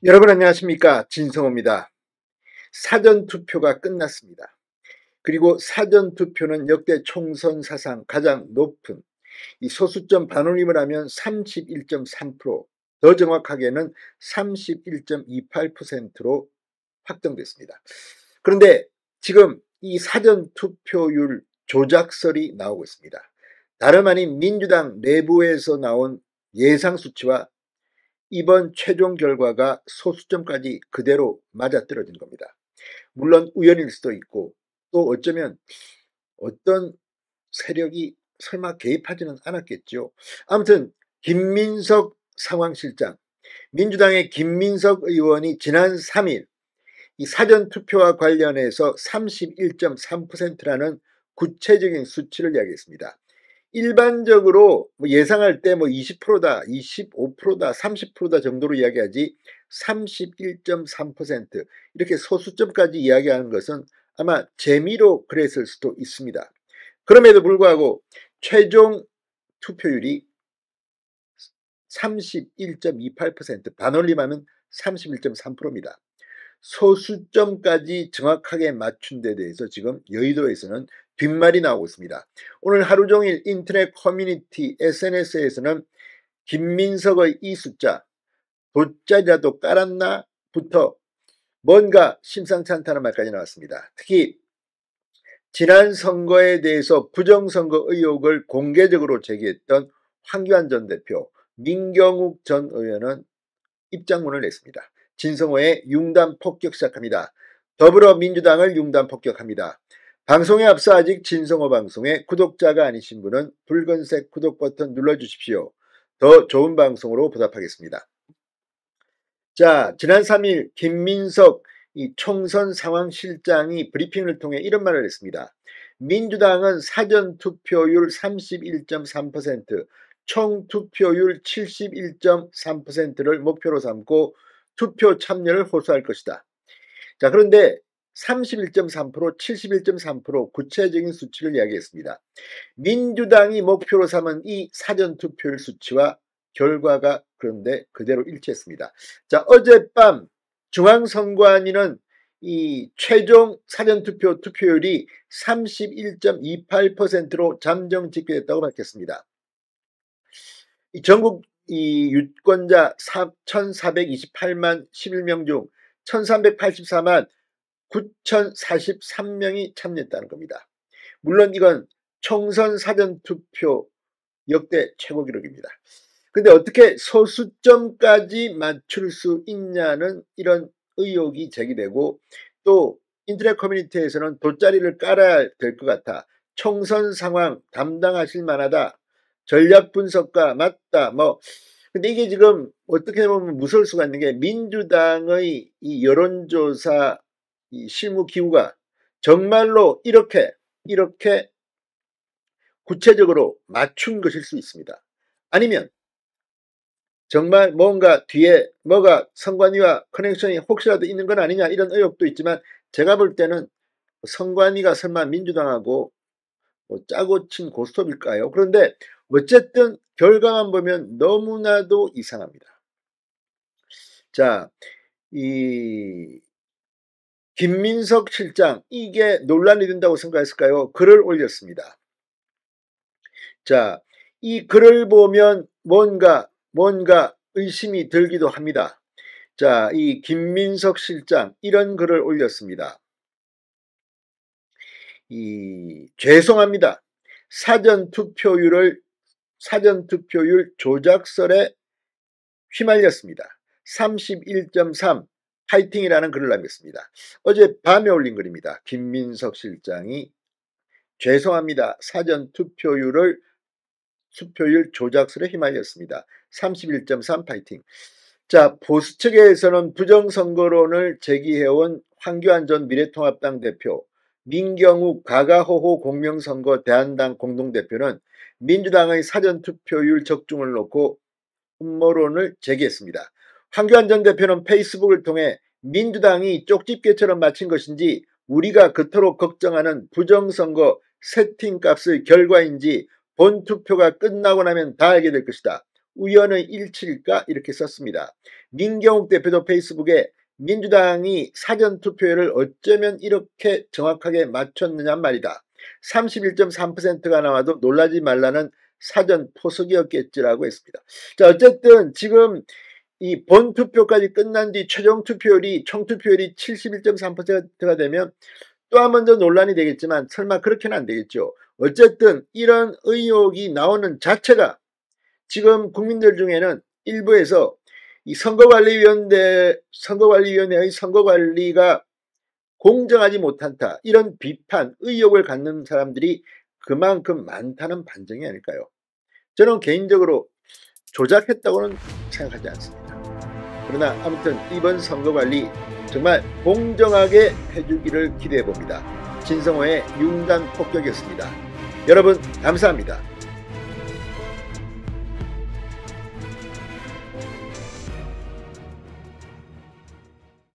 여러분 안녕하십니까? 진성호입니다. 사전투표가 끝났습니다. 그리고 사전투표는 역대 총선 사상 가장 높은 이 소수점 반올림을 하면 31.3%, 더 정확하게는 31.28%로 확정됐습니다. 그런데 지금 이 사전투표율 조작설이 나오고 있습니다. 다름 아닌 민주당 내부에서 나온 예상 수치와 이번 최종 결과가 소수점까지 그대로 맞아떨어진 겁니다. 물론 우연일 수도 있고 또 어쩌면 어떤 세력이 설마 개입하지는 않았겠죠. 아무튼 김민석 상황실장, 민주당의 김민석 의원이 지난 3일 이 사전투표와 관련해서 31.3%라는 구체적인 수치를 이야기했습니다. 일반적으로 예상할 때 20%다, 25%다, 30%다 정도로 이야기하지 31.3% 이렇게 소수점까지 이야기하는 것은 아마 재미로 그랬을 수도 있습니다. 그럼에도 불구하고 최종 투표율이 31.28%, 반올림하면 31.3%입니다. 소수점까지 정확하게 맞춘 데 대해서 지금 여의도에서는 뒷말이 나오고 있습니다. 오늘 하루 종일 인터넷 커뮤니티 SNS에서는 김민석의 이 숫자 돗자리라도 깔았나 부터 뭔가 심상치 않다는 말까지 나왔습니다. 특히 지난 선거에 대해서 부정선거 의혹을 공개적으로 제기했던 황교안 전 대표, 민경욱 전 의원은 입장문을 냈습니다. 진성호의 융단 폭격 시작합니다. 더불어민주당을 융단 폭격합니다. 방송에 앞서 아직 진성호 방송에 구독자가 아니신 분은 붉은색 구독 버튼 눌러주십시오. 더 좋은 방송으로 보답하겠습니다. 자, 지난 3일 김민석 이 총선 상황실장이 브리핑을 통해 이런 말을 했습니다. 민주당은 사전투표율 31.3%, 총투표율 71.3%를 목표로 삼고 투표 참여를 호소할 것이다. 자, 그런데 31.3%, 71.3% 구체적인 수치를 이야기했습니다. 민주당이 목표로 삼은 이 사전투표율 수치와 결과가 그런데 그대로 일치했습니다. 자, 어젯밤 중앙선관위는 이 최종 사전투표 투표율이 31.28%로 잠정 집계됐다고 밝혔습니다. 이 전국 이 유권자 1,428만 11명 중 1,384만 9,043명이 참여했다는 겁니다. 물론 이건 총선 사전투표 역대 최고 기록입니다. 근데 어떻게 소수점까지 맞출 수 있냐는 이런 의혹이 제기되고 또 인터넷 커뮤니티에서는 돗자리를 깔아야 될 것 같아. 총선 상황 담당하실 만하다. 전략 분석가 맞다. 근데 이게 지금 어떻게 보면 무서울 수가 있는 게 민주당의 이 여론조사 이 실무 기구가 정말로 이렇게 구체적으로 맞춘 것일 수 있습니다. 아니면 정말 뭔가 뒤에 뭐가 선관위와 커넥션이 혹시라도 있는 건 아니냐 이런 의혹도 있지만 제가 볼 때는 선관위가 설마 민주당하고 짜고 친 고스톱일까요? 그런데 어쨌든 결과만 보면 너무나도 이상합니다. 자, 이 김민석 실장 이게 논란이 된다고 생각했을까요? 글을 올렸습니다. 자, 이 글을 보면 뭔가 의심이 들기도 합니다. 자, 이 김민석 실장 이런 글을 올렸습니다. 죄송합니다. 사전투표율 조작설에 휘말렸습니다. 31.3 파이팅이라는 글을 남겼습니다. 어제 밤에 올린 글입니다. 김민석 실장이 죄송합니다. 사전투표율 조작설에 휘말렸습니다. 31.3 파이팅. 자, 보수 측에서는 부정선거론을 제기해온 황교안 전 미래통합당 대표, 민경욱 가가호호 공명선거 대한당 공동대표는 민주당의 사전투표율 적중을 놓고 음모론을 제기했습니다. 황교안 전 대표는 페이스북을 통해 민주당이 쪽집게처럼 마친 것인지 우리가 그토록 걱정하는 부정선거 세팅값의 결과인지 본투표가 끝나고 나면 다 알게 될 것이다. 우연의 일치일까 이렇게 썼습니다. 민경욱 대표도 페이스북에 민주당이 사전투표율을 어쩌면 이렇게 정확하게 맞췄느냐 말이다. 31.3%가 나와도 놀라지 말라는 사전 포석이었겠지라고 했습니다. 자, 어쨌든 지금 이 본투표까지 끝난 뒤 최종 투표율이 총투표율이 71.3%가 되면 또 한 번 더 논란이 되겠지만 설마 그렇게는 안 되겠죠. 어쨌든 이런 의혹이 나오는 자체가 지금 국민들 중에는 일부에서 이 선거관리위원회의 선거관리가 공정하지 못한다, 이런 비판, 의혹을 갖는 사람들이 그만큼 많다는 반증이 아닐까요? 저는 개인적으로 조작했다고는 생각하지 않습니다. 그러나 아무튼 이번 선거관리 정말 공정하게 해주기를 기대해봅니다. 진성호의 융단 폭격이었습니다. 여러분 감사합니다.